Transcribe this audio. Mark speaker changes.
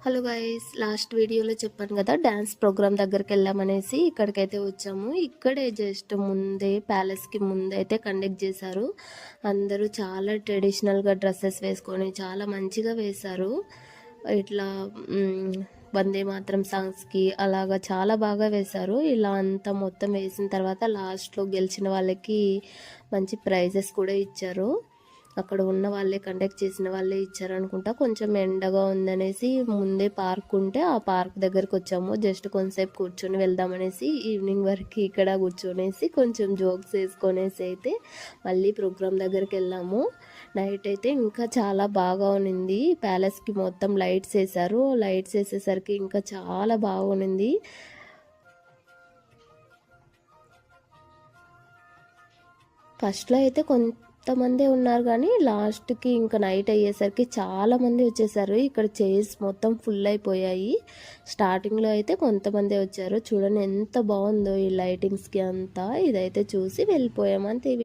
Speaker 1: Hello guys, last వీడియోలో చెప్పాను కదా డ్యాన్స్ ప్రోగ్రామ్ దగ్గరికి వెళ్ళామనేసి. ఇక్కడికైతే వచ్చాము. ఇక్కడే జస్ట్ ముందే ప్యాలెస్కి ముందే అయితే కండక్ట్ చేశారు. అందరూ చాలా ట్రెడిషనల్గా డ్రెస్సెస్ వేసుకొని చాలా మంచిగా వేశారు. ఇట్లా వందే మాత్రం సాంగ్స్కి అలాగా చాలా బాగా వేశారు. ఇలా అంతా మొత్తం వేసిన తర్వాత లాస్ట్లో గెలిచిన వాళ్ళకి మంచి ప్రైజెస్ కూడా ఇచ్చారు. అక్కడ ఉన్న వాళ్ళే కండక్ట్ చేసిన వాళ్ళే ఇచ్చారనుకుంటా. కొంచెం ఎండగా ఉందనేసి ముందే పార్క్ ఉంటే ఆ పార్క్ దగ్గరికి వచ్చాము. జస్ట్ కొంతసేపు కూర్చొని వెళ్దామనేసి ఈవినింగ్ వరకు ఇక్కడ కూర్చొనేసి కొంచెం జోక్స్ వేసుకొనేసి అయితే మళ్ళీ ప్రోగ్రామ్ దగ్గరికి వెళ్ళాము. నైట్ అయితే ఇంకా చాలా బాగా ఉన్నింది. ప్యాలెస్కి మొత్తం లైట్స్ వేశారు. లైట్స్ వేసేసరికి ఇంకా చాలా బాగుంది. ఫస్ట్లో అయితే కొంతమంది ఉన్నారు కానీ లాస్ట్కి ఇంకా నైట్ అయ్యేసరికి చాలా మంది వచ్చేసారు. ఇక్కడ చైర్స్ మొత్తం ఫుల్ అయిపోయాయి. స్టార్టింగ్లో అయితే కొంతమంది వచ్చారు. చూడండి ఎంత బాగుందో ఈ లైటింగ్స్కి అంతా. ఇదైతే చూసి వెళ్ళిపోయాము అంతే.